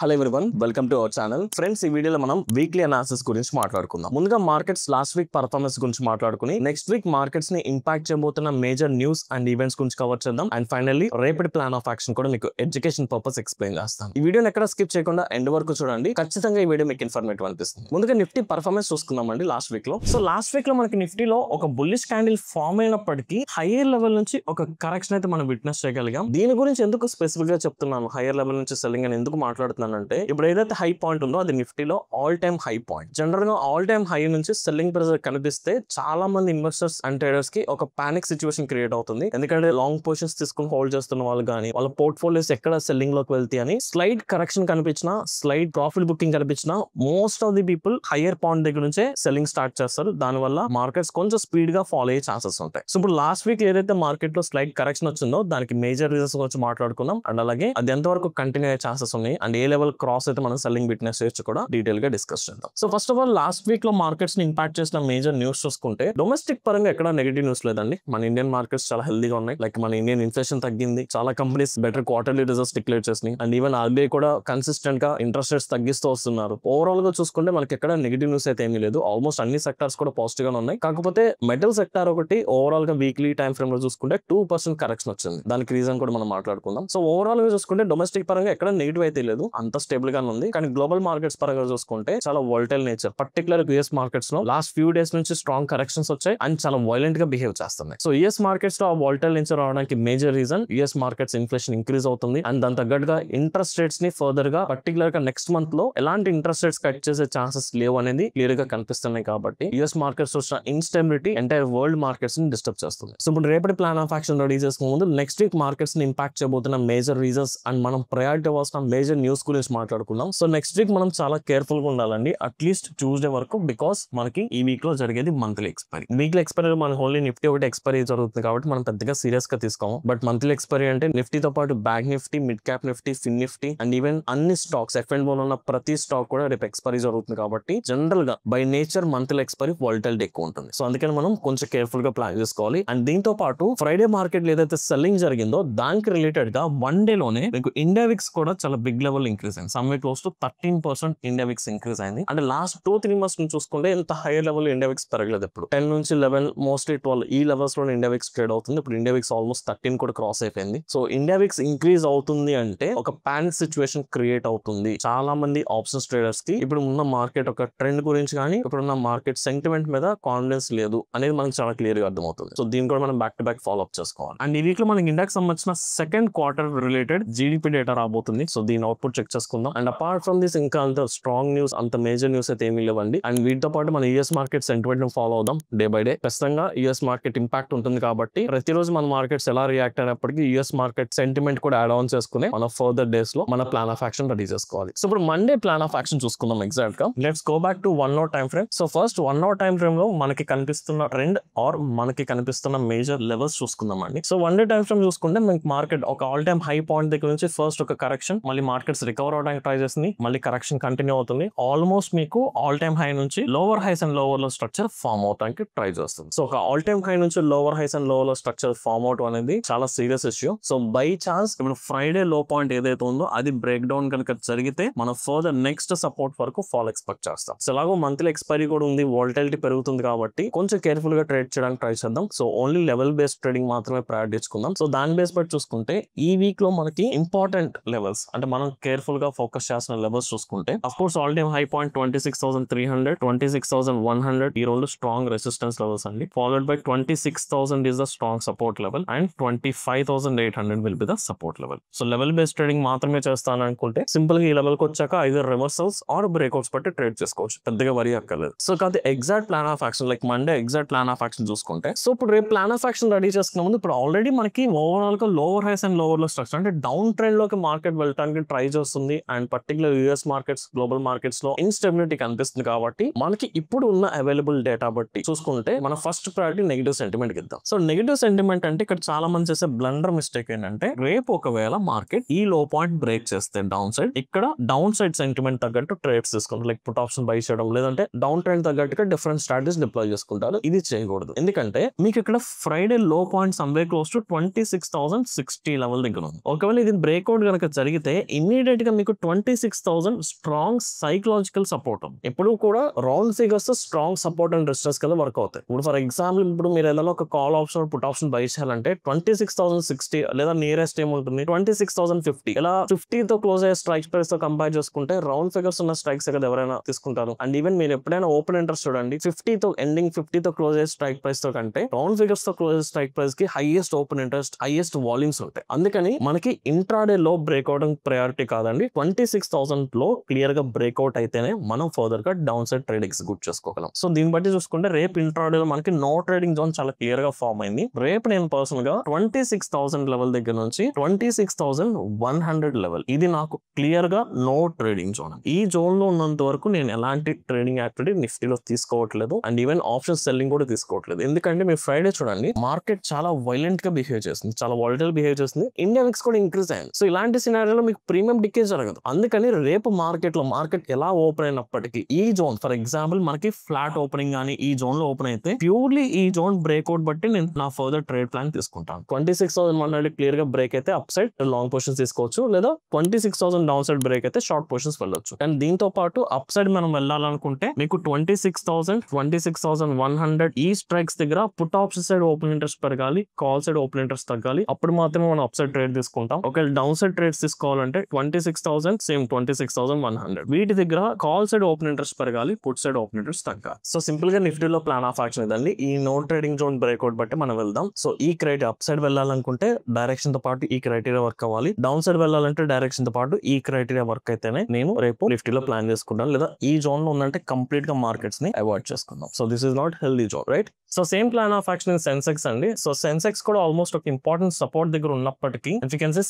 Hello everyone, welcome to our channel. Friends, ఈ వీడియోలో మనం వీక్లీ అనాలిసిస్ గురించి మాట్లాడుకుందాం. ముందుగా మార్కెట్స్ లాస్ట్ వీక్ పర్ఫార్మెన్స్ గురించి మాట్లాడుకుని నెక్స్ట్ వీక్ మార్కెట్స్ ని ఇంపాక్ట్ చేయబోతున్న మేజర్ న్యూస్ అండ్ ఈవెంట్స్ గురించి కవర్ చేద్దాం. అండ్ ఫైనల్లీ రేపటి ప్లాన్ ఆఫ్ యాక్షన్ కూడా మీకు ఎడ్యుకేషన్ పర్పస్ ఎక్స్ప్లెయిన్ చేస్తాను. ఈ వీడియోని ఎక్కడ స్కిప్ చేయకుండా ఎండ్ వరకు చూడండి. ఖచ్చితంగా ఈ వీడియో మీకు ఇన్ఫర్మేటివ్ అనిపిస్తుంది. ముందుగా నిఫ్టీ పర్ఫార్మెన్స్ చూసుకుందామండి. లాస్ట్ వీక్ లో మనకి నిఫ్టీలో ఒక బుల్లిష్ క్యాండిల్ ఫామ్ అయినప్పటికీ హైయర్ లెవెల్ నుంచి ఒక కరెక్షన్ అయితే మనం విట్నెస్ చేయగలిగాం. దీని గురించి ఎందుకు స్పెసిఫిక్ గా చెప్తున్నాను, హైయర్ లెవెల్ నుంచి సెల్లింగ్ అని ఎందుకు మాట్లాడుతున్నాను అంటే, ఇప్పుడు ఏదైతే హై పాయింట్ ఉందో అది నిఫ్టీలో all time high point. General గా ఆల్ టైమ్ హై నుంచి సెల్లింగ్ ప్రెజర్ కనిపిస్తే చాలా మంది ఇన్వెస్టర్స్ అండ్ ట్రేడర్స్ కి ఒక పానిక్ సిచువేషన్ క్రియేట్ అవుతుంది. ఎందుకంటే లాంగ్ పొజిషన్స్ తీసుకుని హోల్డ్ చేస్తున్న వాళ్ళు కానీ వాళ్ళ పోర్ట్ఫోలియోస్ ఎక్కడ సెల్లింగ్ లోకి వెళ్తాయి అని స్లైడ్ కరెక్షన్ కనిపించినా, స్లైడ్ ప్రాఫిట్ బుకింగ్ కనిపించినా most of the people hire point దగ్గర నుంచే సెల్లింగ్ స్టార్ట్ చేస్తారు. దానివల్ల మార్కెట్స్ కొంచెం స్పీడ్ గా ఫాలో అయ్యే ఛాన్సెస్ ఉంటాయి. సో ఇప్పుడు లాస్ట్ వీక్ ఏదైతే మార్కెట్ లో స్లైడ్ కరెక్షన్ వచ్చిందో దానికి మేజర్ రీజన్స్ గురించి మాట్లాడుకుందాం. అండ్ అలాగే అది ఎంతవరకు కంటిన్యూ అయ్యే ఛాన్సెస్ ఉన్నాయి అండ్ ఏ లెవెల్ క్రాస్ అయితే మనం సెల్లింగ్ విట్నెస్ చేయొచ్చు కూడా డీటెయిల్ గా డిస్కస్ చేద్దాం. So first of all, last week లో మార్కెట్స్ ని ఇంపాక్ట్ చేసిన మేజర్ న్యూస్ చూసుకుంటే డొమెస్టిక్ పరంగా ఎక్కడ నెగటివ్ న్యూస్ లేదండి. మన ఇండియన్ మార్కెట్స్ చాలా హెల్దీగా ఉన్నాయి. లైక్ మన ఇండియన్ ఇన్ఫ్లేషన్ తగ్గింది, చాలా companies better quarterly results declare చేసినాయి అండ్ ఈవెన్ ఆర్బీఐ కూడా కన్సిస్టెంట్ గా ఇంట్రెస్ట్ రేట్స్ తగ్గిస్తూ వస్తున్నారు. ఓవరాల్ గా చూసుకుంటే మనకి ఎక్కడ నెగటివ్ న్యూస్ అయితే ఏమీ లేదు. ఆల్మోస్ట్ అన్ని సెక్టార్స్ కూడా పాజిటివ్ గా ఉన్నాయి. కాకపోతే మెటల్ సెక్టార్ ఒకటి ఓవరాల్ గా వీక్లీ టైం ఫ్రేమ్ లో చూసుకుంటే 2% కరెక్షన్ వచ్చింది. దానికి రీజన్ కూడా మనం మాట్లాడుకుందాం. సో ఓవరాల్ గా చూసుకుంటే డొమెస్టిక్ పరంగా ఎక్కడ నెగిటివ్ అయితే లేదు, అంత స్టేబుల్ గా ఉంది. కానీ గ్లోబల్ మార్కెట్స్ పరంగా చూసుకుంటే చాలా volatile nature, particular US markets లో లాస్ట్ ఫ్యూ డేస్ నుంచి స్ట్రాంగ్ కరెక్షన్స్ వచ్చాయి అండ్ చాలా వైలెంట్ గా బిహేవ్ చేస్తున్నాయి. సో యుఎస్ మార్కెట్స్ లో ఆ వోల్టైల్ నేచర్ రావడానికి major reason US markets inflation increase అవుతుంది అండ్ దాని తగ్గట్టుగా ఇంట్రెస్ట్ రేట్స్ ని ఫర్దర్ గా పర్టికులర్ గా నెక్స్ట్ మంత్ లో ఎలాంటి ఇంట్రెస్ట్ రేట్స్ కట్ చేసే ఛాన్సెస్ లేవు అనేది క్లియర్ గా కనిపిస్తున్నాయి. కాబట్టి యుఎస్ మార్కెట్స్ వచ్చిన ఇన్స్టెబిలిటీ ఎంటైర్ వరల్డ్ మార్కెట్స్ ని డిస్టర్బ్ చేస్తుంది. సో ఇప్పుడు రేపటి ప్లాన్ ఆఫ్ యాక్షన్ రెడీ చేసుకునే ముందు నెక్స్ట్ వీక్ మార్కెట్స్ ని ఇంపాక్ట్ చేయబోతున్న మేజర్ రీజన్స్ అండ్ మనం ప్రయారిటీ అవ్వాల్సిన మేజర్ న్యూస్ గురించి మాట్లాడుకుందాం. సో నెక్స్ట్ వీక్ మనం చాలా కేర్ఫుల్ గా ఉండాలండి, అట్లీస్ట్ ట్యూస్డే వరకు. బికాస్ మనకి ఈ వీక్ లో జరిగేది మంత్లీ ఎక్స్పైరీ. వీక్లీ ఎక్స్పైరీ మన ఓన్లీ నిఫ్టీ ఒకటి ఎక్స్పైరీ జరుగుతుంది కాబట్టి మనం పెద్దగా సీరియస్ గా తీసుకోము. బట్ మంత్లీ ఎక్స్పైరీ అంటే నిఫ్టీతో పాటు bank Nifty, mid cap Nifty, fin Nifty and even అన్ని స్టాక్స్ F&O ఉన్న ప్రతి స్టాక్ కూడా రేపు ఎక్స్పైరీ జరుగుతుంది. కాబట్టి జనరల్ గా by nature monthly expiry volatility ఎక్కువ ఉంటుంది. సో అందుకని మనం కొంచెం కేర్ఫుల్ గా ప్లాన్ చేసుకోవాలి. అండ్ దీంతో పాటు ఫ్రైడే మార్కెట్ లో ఏదైతే సెల్లింగ్ జరిగిందో దానికి రిలేటెడ్ గా వన్ డే లోనే మీకు ఇండియా విక్స్ కూడా చాలా బిగ్ లెవెల్ ఇంక్రీజ్ అయింది. Someway close to 13% India VIX increase అయింది. అంటే లాస్ట్ 2-3 months నుంచి చూసుకుంటే ఎంత హైయర్ లెవెల్ ఇండియా విక్స్ పెరగలేదు. ఇప్పుడు 10 నుంచి 11, మోస్ట్లీ 12 ఈ లెవెల్స్ లో ఇండియా విక్స్ ట్రేడ్ అవుతుంది. ఇప్పుడు ఇండియా విక్స్ ఆల్మోస్ట్ 13 కూడా క్రాస్ అయిపోయింది. సో ఇండియా విక్స్ ఇంక్రీజ్ అవుతుంది అంటే ఒక పానిక్ సిచువేషన్ క్రియేట్ అవుతుంది. చాలా మంది ఆప్షన్స్ ట్రేడర్స్ కి ఇప్పుడు ఉన్న మార్కెట్ ఒక ట్రెండ్ గురించి కానీ ఇప్పుడున్న మార్కెట్ సెంటిమెంట్ మీద కాన్ఫిడెన్స్ లేదు అనేది మనకు చాలా క్లియర్ గా అర్థమవుతుంది. సో దీన్ని కూడా మనం back to back follow up చేసుకోవాలి. అండ్ ఈ వీక్ లో మనకి ఇండియాకి సంబంధించిన second quarter related GDP data రాబోతుంది. సో దీని అవుట్పుట్ చెక్ చేసుకుందాం. అండ్ అపార్ట్ ఫ్రమ్ దిస్ ఇంకా అంత స్ట్రాంగ్ న్యూస్, అంత మేజర్ న్యూస్ అయితే ఏమీ లేవండి. అండ్ వీటితో పాటు మన యూఎస్ మార్కెట్ సెంటిమెంట్ ఫాలో అవుదాం డే బై డే. ఖచ్చితంగా యూఎస్ మార్కెట్ ఇంపాక్ట్ ఉంటుంది కాబట్టి ప్రతిరోజు మన మార్కెట్స్ ఎలా రియాక్ట్ అయినప్పటికీ యూఎస్ మార్కెట్ సెంటిమెంట్ కూడా యాడ్ ఆన్ చేసుకుని మన ఫర్దర్ డేస్ లో మన ప్లాన్ ఆఫ్ యాక్షన్ రెడీ చేసుకోవాలి. సో ఇప్పుడు మండే ప్లాన్ ఆఫ్ యాక్షన్ చూసుకుందాం ఎగ్జాక్ట్ గా. Let's go back to 1 hour time frame. So first 1 hour time frame లో మనకి కనిపిస్తున్న ట్రెండ్ ఆర్ మనకి కనిపిస్తున్న మేజర్ లెవెల్స్ చూసుకుందాం అండి. సో 1 day టైం ఫ్రేమ్ చూసుకుంటే మనకి మార్కెట్ ఒక ఆల్ టైమ్ హై పాయింట్ దగ్గర నుంచి ఫస్ట్ ఒక కరెక్షన్, మళ్ళీ మార్కెట్స్ రికవర్ అవడానికి ట్రై చేస్తుంది, మళ్ళీ కరెక్షన్ కంటిన్యూ అవుతుంది. ఆల్మోస్ట్ మీకు ఆల్ టైమ్ హై నుంచి lower highs and lower low structure form అవడానికి ట్రై చేస్తుంది. సో ఒక ఆల్ టైమ్ హై నుంచి lower highs and lower low structure form అవడం అనేది చాలా serious issue. So by chance ఇప్పుడు ఫ్రైడే లో పాయింట్ ఏదైతే ఉందో అది బ్రేక్ డౌన్ కనుక జరిగితే మనం ఫర్దర్ నెక్స్ట్ సపోర్ట్ వరకు ఫాల్ ఎక్స్పెక్ట్ చేస్తాం. సో అలాగో మంత్లీ ఎక్స్పైరీ కూడా ఉంది, వాలటిలిటీ పెరుగుతుంది కాబట్టి కొంచెం కేర్ఫుల్ గా ట్రేడ్ చేయడానికి ట్రై చేద్దాం. So only level based trading మాత్రమే ప్రయారిటీ ఇచ్చుకుందాం. సో దాని బేస్ బట్టి చూసుకుంటే ఈ వీక్ లో మనకి ఇంపార్టెంట్ లెవెల్స్ అంటే మనం కేర్ఫుల్ గా ఫోకస్ చేసిన లెవెల్స్ చూసుకుంటే of course all time high point 26,300, 26,100 ఈ రోజు స్ట్రాంగ్ రెసిస్టెన్స్ లెవెల్స్ అండి. Followed by 26,000 is the strong support level and 25,800 will be the support level. So level based trading మాత్రమే చేస్తాను అనుకుంటే సింపుల్ గా ఈ లెవెల్ కి వచ్చాక ఐదర్ రివర్సల్స్ ఆర్ బ్రేక్అవుట్స్ బట్టి ట్రేడ్ చేసుకోవచ్చు, పెద్దగా వరి అక్కర్లేదు. సో కాదు exact plan of action like Monday exact plan of action చూసుకుంటే సో ఇప్పుడు రేపు ప్లాన్ ఆఫ్ యాక్షన్ రెడీ చేసుకున్న ముందు ఇప్పుడు ఆల్రెడీ మనకి ఓవరాల్ గా lower highs and lower low structure అంటే డౌన్ ట్రెండ్ లోకి మార్కెట్ వెళ్ళడానికి ట్రై చేస్తుంది. And particular US markets, global markets లో ఇన్స్టెబిలిటీ కనిపిస్తుంది. కాబట్టి మనకి ఇప్పుడు ఉన్న అవైలబుల్ డేటా బట్టి చూసుకుంటే మన ఫస్ట్ ప్రయారిటీ నెగిటివ్ సెంటిమెంట్ ఇద్దాం. సో నెగిటివ్ సెంటిమెంట్ అంటే ఇక్కడ చాలా మంది చేసే బ్లండర్ మిస్టేక్ ఏంటంటే రేపు ఒకవేళ మార్కెట్ ఈ లో పాయింట్ బ్రేక్ చేస్తే డౌన్ సైడ్, ఇక్కడ డౌన్ సైడ్ సెంటిమెంట్ తగ్గట్టు ట్రేడ్స్ తీసుకుంటారు, లైక్ పుట్ ఆప్షన్ బై చేయడం, లేదంటే డౌన్ ట్రెండ్ తగ్గట్టుగా డిఫరెంట్ స్ట్రాటజీస్ డిప్లాయ్ చేసుకుంటారు. ఇది చేయకూడదు. ఎందుకంటే మీకు ఇక్కడ ఫ్రైడే లో point someway close to 26,060 level దగ్గర ఉంది. ఒకవేళ ఇది బ్రేక్అవుట్ కనుక జరిగితే ఇమ్మీడియట్ కంప్లీట్ గా మీకు 26,000 స్ట్రాంగ్ సైకలాజికల్ సపోర్ట్. ఎప్పుడు కూడా round figures strong support and resistance కింద వర్క్ అవుతాయి. ఇప్పుడు ఫర్ ఎగ్జాంపుల్ ఇప్పుడు మీరు ఏదైనా ఒక call option put option by చేయాలంటే 26,060 లేదా నియరెస్ట్ ఏముంటుంది 26,050. ఇలా 50 తో క్లోజ్ అయ్యే స్ట్రైక్ ప్రైస్ తో కంపేర్ చేసుకుంటే రౌండ్ ఫిగర్స్ ఉన్న స్ట్రైక్స్ కదా ఎవరైనా తీసుకుంటారు. అండ్ ఈవెన్ మీరు ఎప్పుడైనా ఓపెన్ ఇంట్రెస్ట్ చూడండి 50 తో ఎండింగ్ 50 తో క్లోజ్ అయ్యే స్ట్రైక్ ప్రైస్ తో కంటే రౌండ్ ఫిగర్స్ తో క్లోజ్ స్ట్రైక్ ప్రైస్ కి highest open interest highest volumes ఉంటాయి. అందుకని మనకి ఇంట్రాడే లో బ్రేక్ అవడం ప్రయారిటీ కాదండి. 26,000 లో క్లియర్ గా బ్రేక్అవుట్ అయితేనే మనం ఫర్దర్ గా డౌన్ సైడ్ ట్రేడ్ ఎగ్జిక్యూట్ చేసుకోగలం. సో దీన్ని బట్టి చూసుకుంటే రేపు ఇంట్రాడే లో మనకి నో ట్రేడింగ్ జోన్ చాలా క్లియర్ గా ఫామ్ అయింది. రేపు నేను పర్సనల్ గా 26,000 లెవెల్ దగ్గర నుంచి 26,100 లెవెల్ ఇది నాకు క్లియర్ గా నో ట్రేడింగ్ జోన్. ఈ జోన్ లో ఉన్నంత వరకు నేను ఎలాంటి ట్రేడింగ్ యాక్టివిటీ నిఫ్టీలో తీసుకోవట్లేదు అండ్ ఈవెన్ ఆప్షన్ సెల్లింగ్ కూడా తీసుకోవట్లేదు. ఎందుకంటే మీరు ఫ్రైడే చూడండి మార్కెట్ చాలా వైలెంట్ గా బిహేవ్ చేస్తుంది, చాలా వాలటైల్ బిహేవ్ చేస్తుంది. ఇండియా విక్స్ కూడా ఇంక్రీజ్ అయింది. సో ఇలాంటి సినారియోలో మీకు ప్రీమియం డికే జరగదు. అందుకని రేపు మార్కెట్ ఎలా ఓపెన్ అయినప్పటికీ ఈ జోన్ ఫర్ ఎగ్జాంపుల్ మనకి ఫ్లాట్ ఓపెనింగ్ కానీ ఈ జోన్ లో ఓపెన్ అయితే ప్యూర్లీ ఈ జోన్ బ్రేక్అవుట్ బట్టి నేను నా ఫర్దర్ ట్రేడ్ ప్లాన్ తీసుకుంటాను. 26,100 క్లియర్ గా బ్రేక్ అయితే అప్ సైడ్ లాంగ్ పొజిషన్స్ తీసుకోవచ్చు, లేదా 26,000 డౌన్ సైడ్ బ్రేక్ అయితే షార్ట్ పొజిషన్స్ వెళ్ళొచ్చు. అండ్ దీంతో పాటు అప్ సైడ్ మనం వెళ్ళాలనుకుంటే మీకు 26,000 26,100 ఈ స్ట్రైక్స్ దగ్గర put option side open interest పెరగాలి, కాల్ సైడ్ ఓపెన్ ఇంట్రెస్ట్ తగ్గాలి. అప్పుడు మాత్రమే మనం అప్ సైడ్ ట్రేడ్ తీసుకుంటాం. ఒకవేళ డౌన్ సైడ్ ట్రేడ్స్ తీసుకోవాలంటే 26,000 సేమ్ 26,100 వీటి దగ్గర కాల్ సైడ్ ఓపెన్ ఇంట్రెస్ట్ పెరగాలి, పుట్ సైడ్ ఓపెన్ ఇంట్రెస్ట్ తగ్గాలి. సో సింపుల్ గా నిఫ్టీలో ప్లాన్ ఆఫ్ యాక్షన్ ఇదండి. ఈ నో ట్రేడింగ్ జోన్ బ్రేక్అవుట్ బట్టి మనం వెళ్దాం. సో ఈ క్రైటీరియా అప్ సైడ్ వెళ్ళాలనుకుంటే డైరెక్షన్ తో పాటు ఈ క్రైటీరియా వర్క్ అవ్వాలి, డౌన్ సైడ్ వెళ్ళాలంటే డైరెక్షన్ తో పాటు ఈ క్రైటీరియా వర్క్ అయితేనే నేను రేపు నిఫ్టీలో ప్లాన్ చేసుకుంటాను, లేదా ఈ జోన్ లో ఉందంటే కంప్లీట్ గా మార్కెట్స్ ని అవాయిడ్ చేసుకుందాం. So this is not healthy zone, right? So same plan of action in Sensex అండి. సో సెన్సెక్స్ కూడా ఆల్మోస్ట్ ఒక ఇంపార్టెంట్ సపోర్ట్ దగ్గర ఉన్నప్పటికీ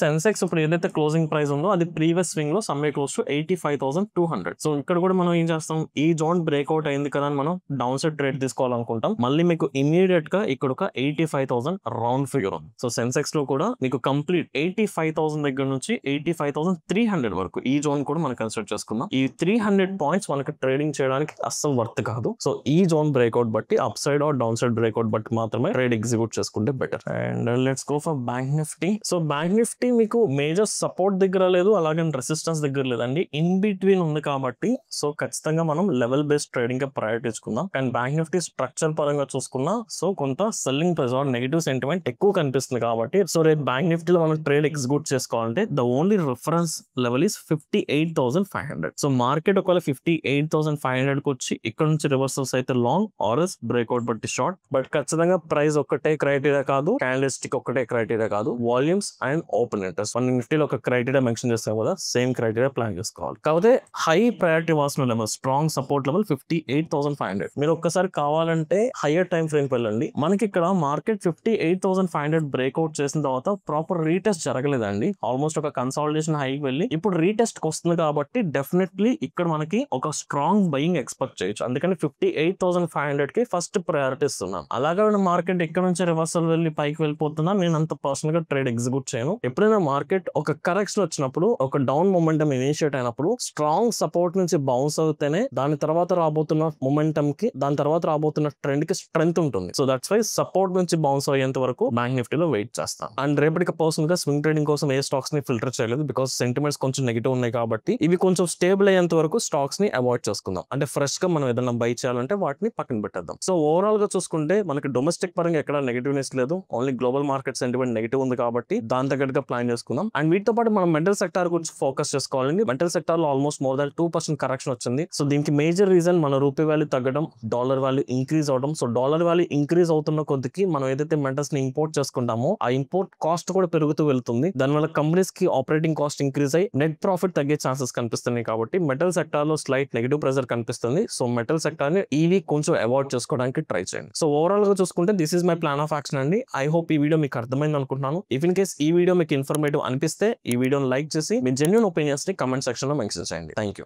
సెన్సెక్స్ ఇప్పుడు ఏదైతే క్లోజింగ్ ప్రైస్ ఉందో అది ప్రీవియస్ స్వింగ్ లో సమ్వే క్లోజ్ టు 85,200. సో ఇక్కడ కూడా మనం ఏం చేస్తాం, ఈ జోన్ బ్రేక్అవుట్ అయింది కదా అని మనం డౌన్ సైడ్ ట్రేడ్ తీసుకోవాలనుకుంటాం. మళ్ళీ మీకు ఇమీడియట్ గా ఇక్కడ ఒక 85,000 రౌండ్ ఫిగర్ ఉంది. సో సెన్సెక్స్ లో కూడా మీకు కంప్లీట్ 85,000 దగ్గర నుంచి 85,300 వరకు ఈ జోన్ కూడా మనం కన్సిడర్ చేసుకుందాం. ఈ 300 పాయింట్స్ మనకి ట్రేడింగ్ చేయడానికి అస్సలు వర్త్ కాదు. సో ఈ జోన్ బ్రేక్అవుట్ బట్టి up side or down side breakout బట్టి మాత్రమే ట్రేడ్ ఎగ్జిక్యూట్ చేసుకుంటే better. And let's go for bank Nifty. So bank Nifty మీకు మేజర్ సపోర్ట్ దగ్గర లేదు, అలాగే రెసిస్టెన్స్ దగ్గర లేదండి, ఇన్ బిట్వీన్ ఉంది కాబట్టి సో ఖచ్చితంగా మనం లెవెల్ బేస్డ్ ట్రేడింగ్ కి ప్రయారిటీ ఇచ్చుకుందాం. అండ్ బ్యాంక్ నిఫ్టీ స్ట్రక్చర్ పరంగా చూసుకున్నా సో కొంత selling press or negative sentiment ఎక్కువ కనిపిస్తుంది కాబట్టి సో రేపు బ్యాంక్ నిఫ్టీలో మనం ట్రేడ్ ఎగ్జిక్యూట్ చేసుకోవాలంటే the only reference level is 58,500. So market ఒకవేళ 58,500 కి వచ్చి ఇక్కడ నుంచి రివర్సల్స్ అయితే లాంగ్ ఆర్ఎస్ బ్రేక్అవుట్ బట్టి షార్ట్. బట్ ఖచ్చితంగా ప్రైస్ ఒక్కటే క్రైటీరియా కాదు, క్యాండిల్స్టిక్ ఒక్కటే క్రైటీరియా కాదు, వాల్యూమ్స్ అండ్ ఓపెన్ ఇంట్రెస్ట్ మన నిఫ్టీలో ఒక క్రైటీరియా మెన్షన్ చేస్తాం కదా, సేమ్ క్రైటీరియా ప్లాన్ చేసుకోవాలి. కాకపోతే హై ప్రయారిటీ వాల్సిన లెవెల్ స్ట్రాంగ్ సపోర్ట్ లెవెల్ 58,500. మీరు ఒక్కసారి కావాలంటే హైయర్ టైం ఫ్రేమ్ వెళ్ళండి. మనకి ఇక్కడ మార్కెట్ 58,500 బ్రేక్అవుట్ చేసిన తర్వాత ప్రాపర్ రీటెస్ట్ జరగలేదండి. ఆల్మోస్ట్ ఒక కన్సాలిడేషన్ హైకి వెళ్ళి ఇప్పుడు రీటెస్ట్ వస్తుంది కాబట్టి డెఫినెట్లీ ఇక్కడ మనకి ఒక స్ట్రాంగ్ బయింగ్ ఎక్స్పెక్ట్ చేయొచ్చు. అందుకని 58,500 కి ఫస్ట్ ప్రయారిటీ ఇస్తున్నాం. అలాగే మార్కెట్ ఇక్కడ నుంచి రివర్సల్ వెళ్ళి పైకి వెళ్ళిపోతున్నా నేను అంత పర్సనల్ గా ట్రేడ్ ఎగ్జిక్యూట్ చేయను. ఎప్పుడైనా మార్కెట్ ఒక కరెక్షన్ వచ్చినప్పుడు ఒక డౌన్ మొమెంటం ఇనిషియేట్ అయినప్పుడు స్ట్రాంగ్ సపోర్ట్ నుంచి బౌన్స్ అవుతేనే దాని తర్వాత రాబోతున్న మొమెంటం కి దాని తర్వాత రాబోతున్న ట్రెండ్ కి స్ట్రెంత్ ఉంటుంది. సో దట్స్ వై సపోర్ట్ నుంచి బౌన్స్ అయ్యేంత వరకు బ్యాంక్ నిఫ్టీలో వెయిట్ చేస్తాం. అండ్ రేపటికి పర్సనల్ గా స్వింగ్ ట్రేడింగ్ కోసం ఏ స్టాక్స్ ని ఫిల్టర్ చేయలేదు, బికాస్ సెంటిమెంట్స్ కొంచెం నెగిటివ్ ఉన్నాయి కాబట్టి ఇవి కొంచెం స్టేబుల్ అయ్యేంత వరకు స్టాక్స్ ని అవాయిడ్ చేసుకుందాం. అంటే ఫ్రెష్ గా మనం ఏదైనా బై చేయాలంటే వాటిని పక్కన పెట్టేద్దాం. సో ఓవరాల్ గా చూసుకుంటే మనకి డొమెస్టిక్ పరంగా ఎక్కడ నెగిటివ్నెస్ లేదు, only global market sentiment negative ఉంది కాబట్టి దాని తగ్గట్టుగా ప్లాన్ చేసుకుందాం. అండ్ వీటితో పాటు మనం మెటల్ సెక్టార్ గురించి ఫోకస్ చేసుకోవాలండి. మెటల్ సెక్టార్ లో ఆల్మోస్ట్ మోర్ దాన్ 2% కరెక్షన్ వచ్చింది. సో దీనికి మేజర్ రీజన్ మన రూపీ వాల్యూ తగ్గడం, డాలర్ వాల్యూ ఇంక్రీజ్ అవడం. సో డాలర్ వాల్యూ ఇంక్రీజ్ అవుతున్న కొద్దికి మనం ఏదైతే మెటల్స్ ని ఇంపోర్ట్ చేసుకుంటామో ఆ ఇంపోర్ట్ కాస్ట్ కూడా పెరుగుతూ వెళ్తుంది. దానివల్ల కంపెనీస్ కి ఆపరేటింగ్ కాస్ట్ ఇంక్రీజ్ అయ్యి నెట్ ప్రాఫిట్ తగ్గే ఛాన్సెస్ కనిపిస్తున్నాయి కాబట్టి మెటల్ సెక్టార్ లో స్లైట్ నెగిటివ్ ప్రెజర్ కనిపిస్తుంది. సో మెటల్ సెక్టార్ ని ఈ వీక్ కొంచెం అవాయిడ్ చేసుకోవడానికి ట్రై చేయండి. సో ఓవరాల్ గా చూసుకుంటే this is my plan of action అండి. ఐ హోప్ ఈ వీడియో మీకు అర్థమైంది అనుకుంటున్నాను. ఇఫ్ ఇన్ కేస్ ఈ వీడియో మీకు ఇన్ఫర్మేటివ్ అనిపిస్తే ఈ వీడియోని లైక్ చేసి మీ జెన్యూన్ ఒపీనియన్స్ ని కమెంట్ సెక్షన్ లో మెన్షన్ చేయండి. Thank you.